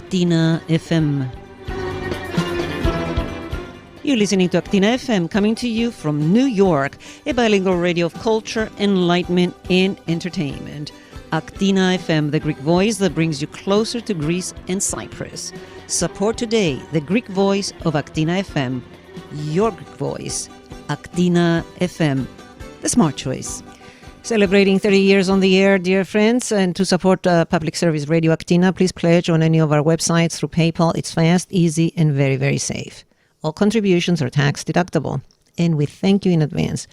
Aktina FM. You're listening to Aktina FM, coming to you from New York, a bilingual radio of culture, enlightenment, and entertainment. Aktina FM, the Greek voice that brings you closer to Greece and Cyprus. Support today the Greek voice of Aktina FM, your Greek voice, Aktina FM, the smart choice. Celebrating 30 years on the air, dear friends, and to support public service Radio Aktina, please pledge on any of our websites through PayPal. It's fast, easy, and very, very safe. All contributions are tax deductible, and we thank you in advance.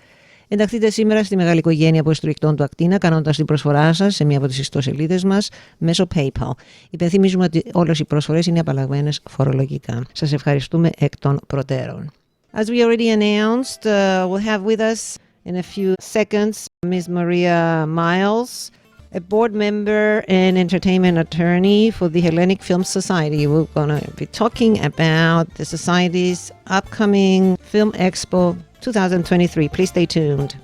Ενταχθείτε σήμερα στη μεγάλη οικογένεια υποστηρικτών του Ακτίνα, κάνοντας την προσφορά σας σε μία από τις ιστοσελίδες μας μέσω PayPal. Υπενθυμίζουμε ότι όλες οι προσφορές είναι απαλλαγμένες φορολογικά. Σας ευχαριστούμε εκ των προτέρων. As we already announced, we'll have with us in a few seconds Ms. Maria Miles, a board member and entertainment attorney for the Hellenic Film Society. We're going to be talking about the Society's upcoming Film Expo 2023. Please stay tuned.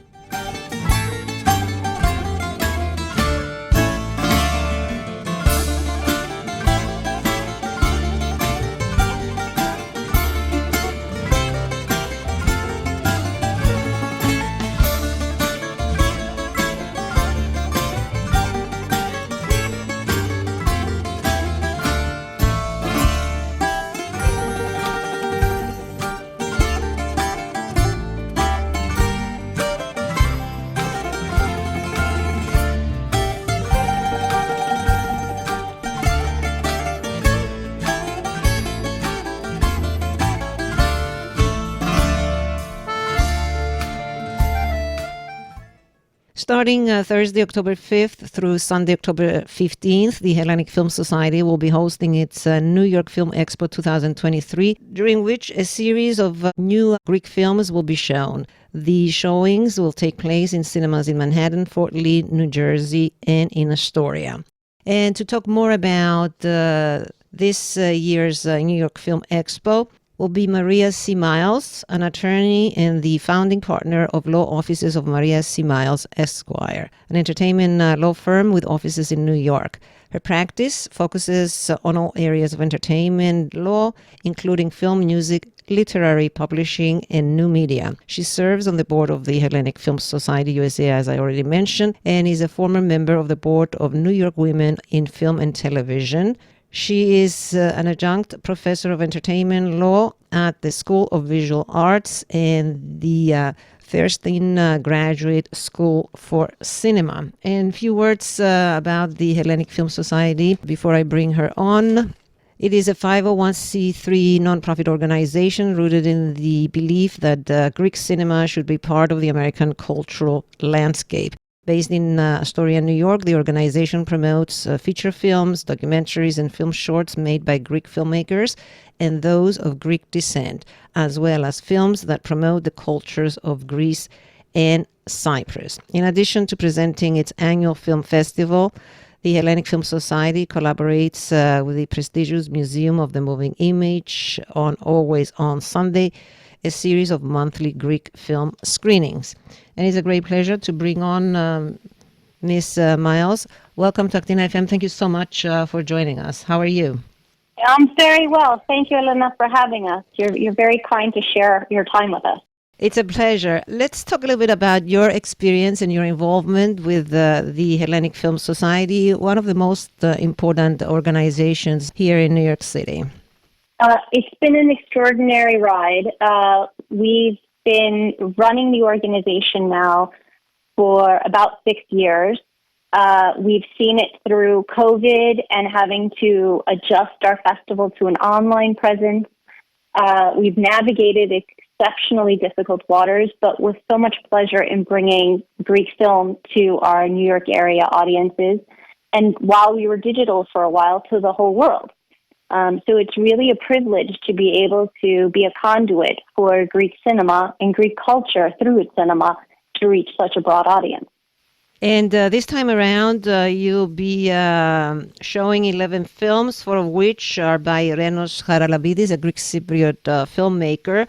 Starting Thursday, October 5th through Sunday, October 15th, the Hellenic Film Society will be hosting its New York Film Expo 2023, during which a series of new Greek films will be shown. The showings will take place in cinemas in Manhattan, Fort Lee, New Jersey, and in Astoria. And to talk more about this year's New York Film Expo, will be Maria C. Miles, an attorney and the founding partner of law offices of Maria C. Miles, Esquire, an entertainment law firm with offices in New York. Her practice focuses on all areas of entertainment law, including film, music, literary publishing, and new media. She serves on the board of the Hellenic Film Society USA, as I already mentioned, and is a former member of the board of New York Women in Film and Television. She is an adjunct professor of entertainment law at the School of Visual Arts and the Thurston Graduate School for Cinema. And a few words about the Hellenic Film Society before I bring her on. It is a 501c3 nonprofit organization rooted in the belief that Greek cinema should be part of the American cultural landscape. Based in Astoria, New York, the organization promotes feature films, documentaries, and film shorts made by Greek filmmakers and those of Greek descent, as well as films that promote the cultures of Greece and Cyprus. In addition to presenting its annual film festival, the Hellenic Film Society collaborates with the prestigious Museum of the Moving Image on Always on Sunday, a series of monthly Greek film screenings. And it's a great pleasure to bring on Ms. Miles. Welcome to Aktina FM. Thank you so much for joining us. How are you? I'm very well. Thank you, Elena, for having us. You're very kind to share your time with us. It's a pleasure. Let's talk a little bit about your experience and your involvement with the Hellenic Film Society, one of the most important organizations here in New York City. It's been an extraordinary ride. We've been running the organization now for about 6 years. We've seen it through COVID and having to adjust our festival to an online presence. We've navigated exceptionally difficult waters, but with so much pleasure in bringing Greek film to our New York area audiences. And while we were digital for a while, to the whole world. So it's really a privilege to be able to be a conduit for Greek cinema and Greek culture through its cinema to reach such a broad audience. And this time around, you'll be showing 11 films, 4 of which are by Renos Haralambidis, a Greek Cypriot filmmaker.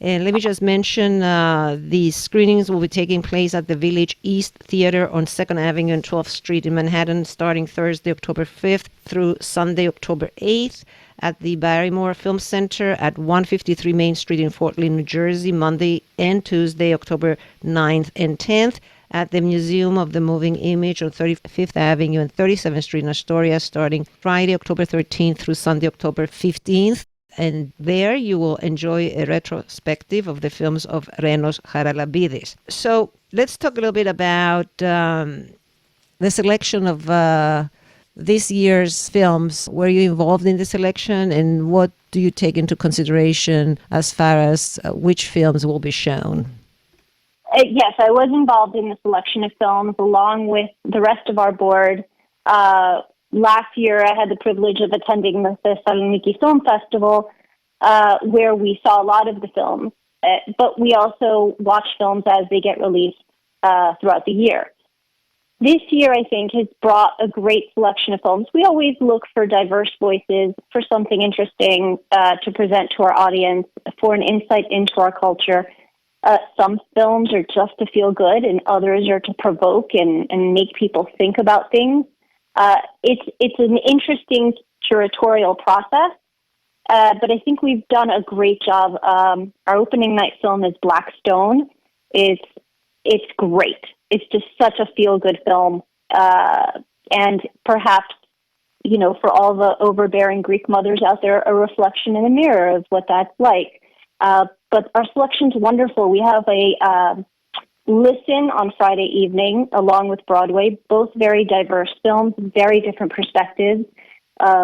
And let me just mention the screenings will be taking place at the Village East Theater on 2nd Avenue and 12th Street in Manhattan, starting Thursday, October 5th through Sunday, October 8th. At the Barrymore Film Center at 153 Main Street in Fort Lee, New Jersey, Monday and Tuesday, October 9th and 10th. At the Museum of the Moving Image on 35th Avenue and 37th Street in Astoria, starting Friday, October 13th through Sunday, October 15th. And there you will enjoy a retrospective of the films of Renos Haralambidis. So let's talk a little bit about the selection of this year's films. Were you involved in the selection, and what do you take into consideration as far as which films will be shown? Yes, I was involved in the selection of films along with the rest of our board. Last year, I had the privilege of attending the Hellenic Film Festival, where we saw a lot of the films, but we also watch films as they get released throughout the year. This year, I think, has brought a great selection of films. We always look for diverse voices, for something interesting to present to our audience, for an insight into our culture. Some films are just to feel good, and others are to provoke and make people think about things. It's an interesting curatorial process, but I think we've done a great job. Our opening night film is Black Stone. It's great. It's just such a feel-good film, and perhaps, for all the overbearing Greek mothers out there, a reflection in the mirror of what that's like. But our selection's wonderful. We have a Listen on Friday evening, along with Broadway, both very diverse films, very different perspectives.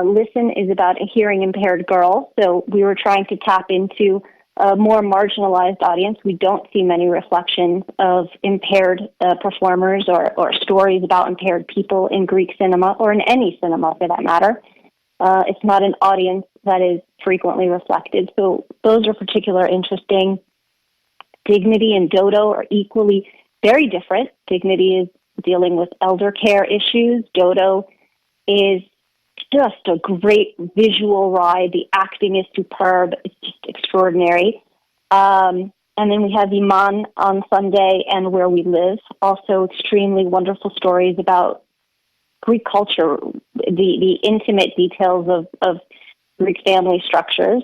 Listen is about a hearing-impaired girl, so we were trying to tap into a more marginalized audience. We don't see many reflections of impaired performers or stories about impaired people in Greek cinema, or in any cinema for that matter. It's not an audience that is frequently reflected, so those are particularly interesting. Dignity and Dodo are equally very different. Dignity is dealing with elder care issues. Dodo is just a great visual ride. The acting is superb. It's just extraordinary. And then we have Iman on Sunday and Where We Live, also extremely wonderful stories about Greek culture, the intimate details of Greek family structures.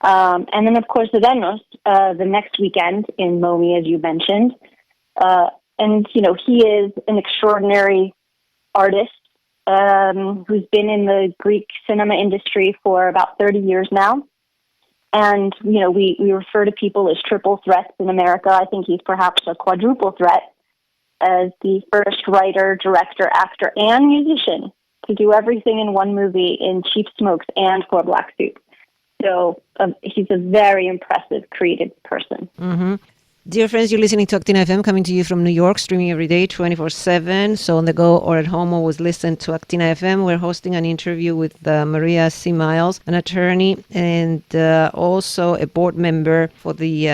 And then, of course, the Renos, the next weekend in Momi, as you mentioned. And, he is an extraordinary artist who's been in the Greek cinema industry for about 30 years now. And, we refer to people as triple threats in America. I think he's perhaps a quadruple threat as the first writer, director, actor, and musician to do everything in one movie in Cheap Smokes and Four Black Suits. So he's a very impressive, creative person. Mm-hmm. Dear friends, you're listening to Aktina FM, coming to you from New York, streaming every day, 24/7. So on the go or at home, always listen to Aktina FM. We're hosting an interview with Maria C. Miles, an attorney and also a board member for the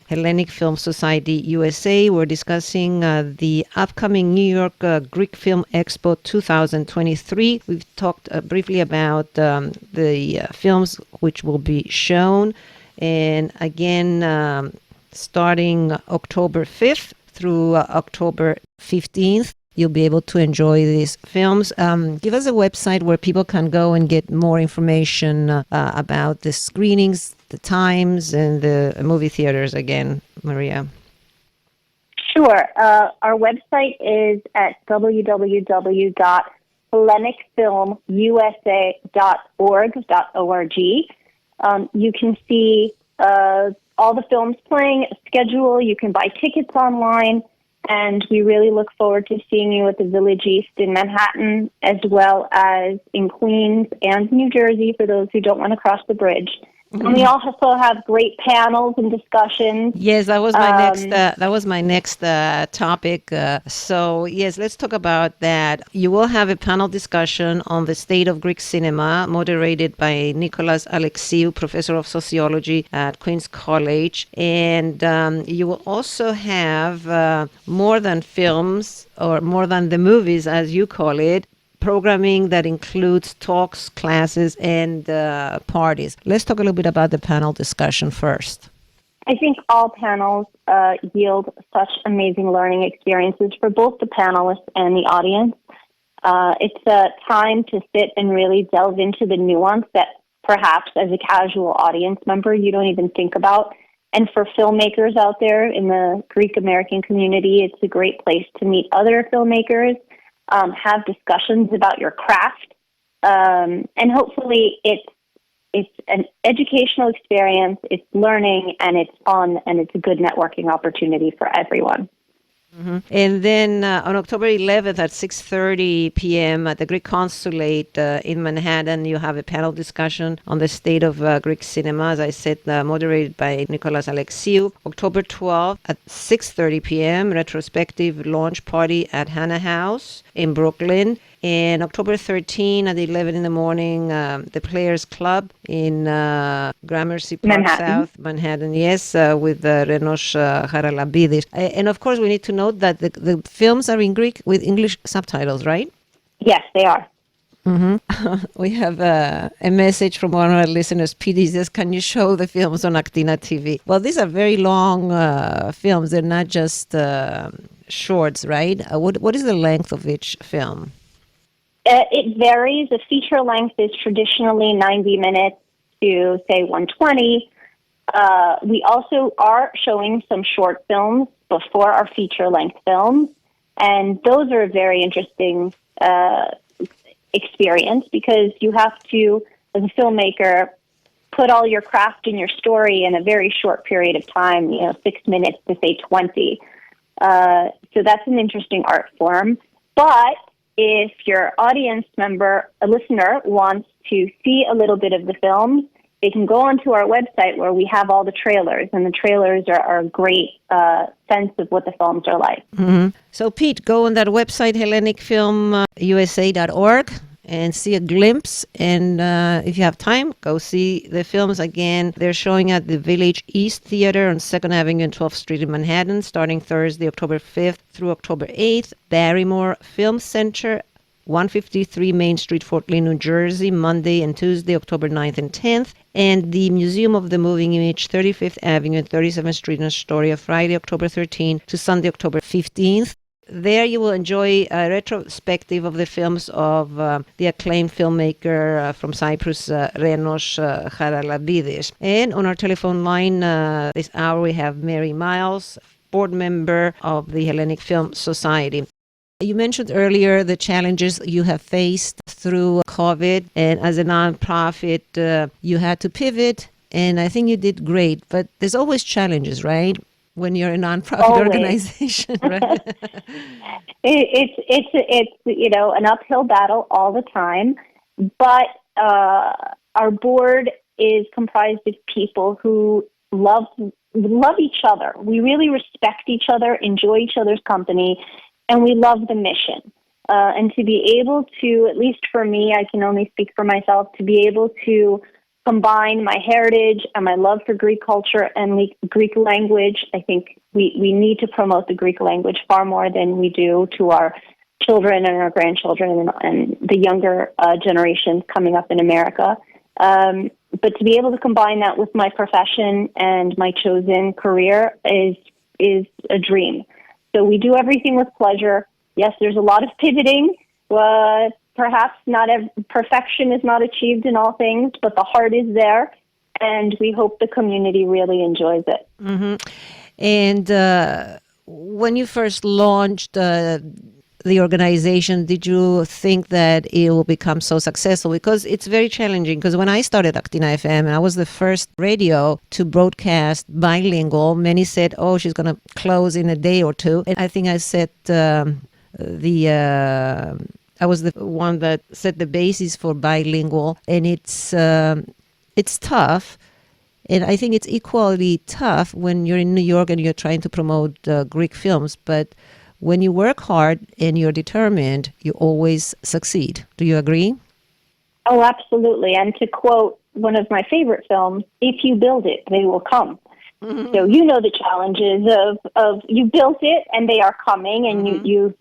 Hellenic Film Society USA. We're discussing the upcoming New York Greek Film Expo 2023. We've talked briefly about the films which will be shown. And again, starting October 5th through October 15th, you'll be able to enjoy these films. Give us a website where people can go and get more information about the screenings, the times, and the movie theaters again, Maria. Sure. Our website is at www.hellenicfilmusa.org. You can see all the films playing, a schedule. You can buy tickets online, and we really look forward to seeing you at the Village East in Manhattan, as well as in Queens and New Jersey for those who don't want to cross the bridge. Mm-hmm. And we also have great panels and discussions. Yes, that was my next topic. So yes, let's talk about that. You will have a panel discussion on the state of Greek cinema, moderated by Nicholas Alexiou, professor of sociology at Queens College, and you will also have more than films, or more than the movies, as you call it, programming that includes talks, classes, and parties. Let's talk a little bit about the panel discussion first. I think all panels yield such amazing learning experiences for both the panelists and the audience. It's a time to sit and really delve into the nuance that perhaps as a casual audience member you don't even think about. And for filmmakers out there in the Greek American community, it's a great place to meet other filmmakers, have discussions about your craft, and hopefully it's an educational experience, it's learning, and it's fun, and it's a good networking opportunity for everyone. Mm-hmm. And then on October 11th at 6:30 p.m. at the Greek Consulate in Manhattan, you have a panel discussion on the state of Greek cinema, as I said, moderated by Nicholas Alexiou. October 12th at 6:30 p.m. retrospective launch party at Hannah House in Brooklyn. And October 13th at 11 in the morning, the Players Club in Gramercy Park South, Manhattan, yes, with Renos Haralambidis. And of course, we need to note that the films are in Greek with English subtitles, right? Yes, they are. Mm-hmm. We have a message from one of our listeners. PD says, can you show the films on Aktina TV? Well, these are very long films. They're not just shorts, right? What is the length of each film? It varies. A feature length is traditionally 90 minutes to, say, 120. We also are showing some short films before our feature-length films, and those are a very interesting experience because you have to, as a filmmaker, put all your craft and your story in a very short period of time, 6 minutes to, say, 20. So that's an interesting art form. But if your audience member, a listener, wants to see a little bit of the films, they can go onto our website where we have all the trailers, and the trailers are a great sense of what the films are like. Mm-hmm. So, Pete, go on that website, HellenicFilmUSA.org, and see a glimpse. And if you have time, go see the films again. They're showing at the Village East Theater on 2nd Avenue and 12th Street in Manhattan, starting Thursday, October 5th through October 8th. Barrymore Film Center, 153 Main Street, Fort Lee, New Jersey, Monday and Tuesday, October 9th and 10th. And the Museum of the Moving Image, 35th Avenue and 37th Street in Astoria, Friday, October 13th to Sunday, October 15th. There you will enjoy a retrospective of the films of the acclaimed filmmaker from Cyprus, Renos Haralambidis. And on our telephone line this hour, we have Mary Miles, board member of the Hellenic Film Society. You mentioned earlier the challenges you have faced through COVID, and as a nonprofit, you had to pivot, and I think you did great. But there's always challenges, right? When you're a nonprofit organization, right? it's an uphill battle all the time, but our board is comprised of people who love each other. We really respect each other, enjoy each other's company, and we love the mission. And to be able to, at least for me, I can only speak for myself, to be able to combine my heritage and my love for Greek culture and Greek language. I think we need to promote the Greek language far more than we do to our children and our grandchildren and the younger generations coming up in America. But to be able to combine that with my profession and my chosen career is a dream. So we do everything with pleasure. Yes, there's a lot of pivoting. Perhaps perfection is not achieved in all things, but the heart is there, and we hope the community really enjoys it. Mm-hmm. And when you first launched the organization, did you think that it will become so successful? Because it's very challenging. Because when I started Aktina FM, I was the first radio to broadcast bilingual. Many said, "Oh, she's going to close in a day or two." And I think I said I was the one that set the basis for bilingual, and it's tough. And I think it's equally tough when you're in New York and you're trying to promote Greek films. But when you work hard and you're determined, you always succeed. Do you agree? Oh, absolutely. And to quote one of my favorite films, if you build it, they will come. Mm-hmm. So you know the challenges of you built it and they are coming, and you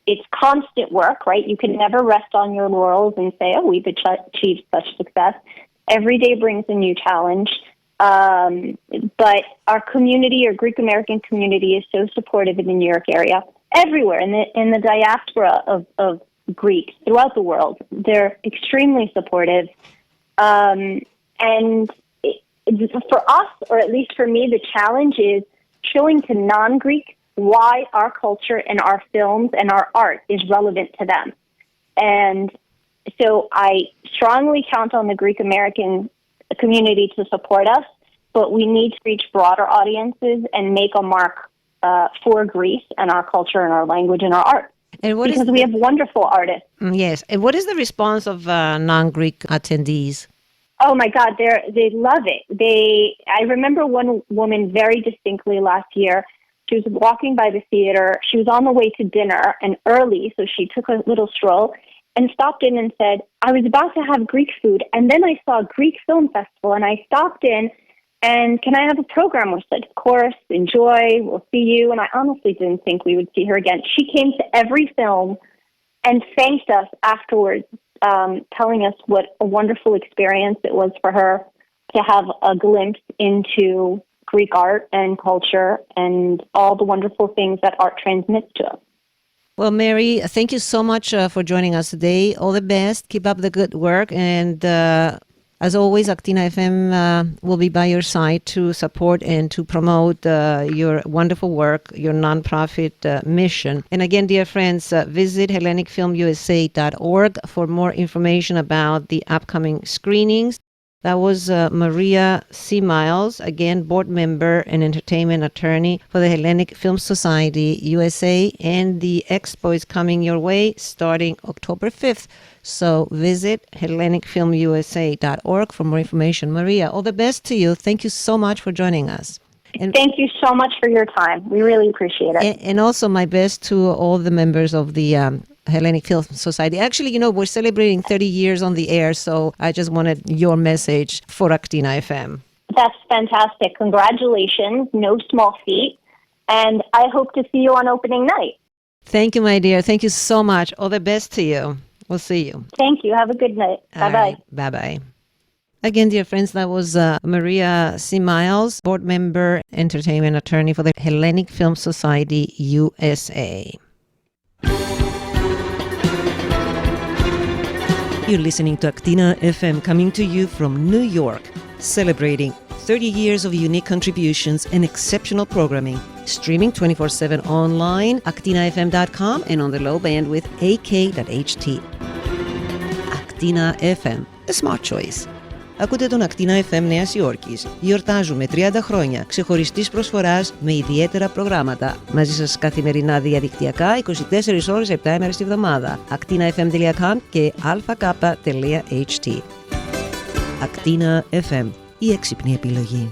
it's constant work, right? You can never rest on your laurels and say, oh, we've achieved such success. Every day brings a new challenge. But our community, our Greek American community, is so supportive in the New York area. Everywhere in the diaspora of Greeks throughout the world, they're extremely supportive. And for us, or at least for me, the challenge is showing to non-Greek why our culture and our films and our art is relevant to them. And so I strongly count on the Greek American community to support us, but we need to reach broader audiences and make a mark for Greece and our culture and our language and our art. And because we have wonderful artists. Yes. And what is the response of non-Greek attendees? Oh my God, they love it. I remember one woman very distinctly last year. She was walking by the theater. She was on the way to dinner and early, so she took a little stroll and stopped in and said, I was about to have Greek food, and then I saw a Greek film festival, and I stopped in, and can I have a program? We said, of course, enjoy, we'll see you. And I honestly didn't think we would see her again. She came to every film and thanked us afterwards, telling us what a wonderful experience it was for her to have a glimpse into Greek art and culture and all the wonderful things that art transmits to us. Well, Mary, thank you so much for joining us today. All the best. Keep up the good work. And as always, Aktina FM will be by your side to support and to promote your wonderful work, your nonprofit mission. And again, dear friends, visit HellenicFilmUSA.org for more information about the upcoming screenings. That was Maria C. Miles, again, board member and entertainment attorney for the Hellenic Film Society USA. And the expo is coming your way starting October 5th. So visit HellenicFilmUSA.org for more information. Maria, all the best to you. Thank you so much for joining us. And thank you so much for your time. We really appreciate it. And also my best to all the members of the Hellenic Film Society. Actually, we're celebrating 30 years on the air, so I just wanted your message for Aktina FM. That's fantastic. Congratulations. No small feat. And I hope to see you on opening night. Thank you, my dear. Thank you so much. All the best to you. We'll see you. Thank you. Have a good night. Bye-bye. Right. Bye-bye. Again, dear friends, that was Maria C. Miles, board member, entertainment attorney for the Hellenic Film Society USA. You're listening to Aktina FM, coming to you from New York, celebrating 30 years of unique contributions and exceptional programming. Streaming 24/7 online, aktinafm.com, and on the low bandwidth ak.ht. Aktina FM, a smart choice. Ακούτε τον Aktina FM Νέας Υόρκης. Γιορτάζουμε 30 χρόνια ξεχωριστής προσφοράς με ιδιαίτερα προγράμματα. Μαζί σας καθημερινά διαδικτυακά, 24 ώρες 7 ημέρες τη βδομάδα. aktinafm.com και alpha.ht. Aktina FM, η έξυπνη επιλογή.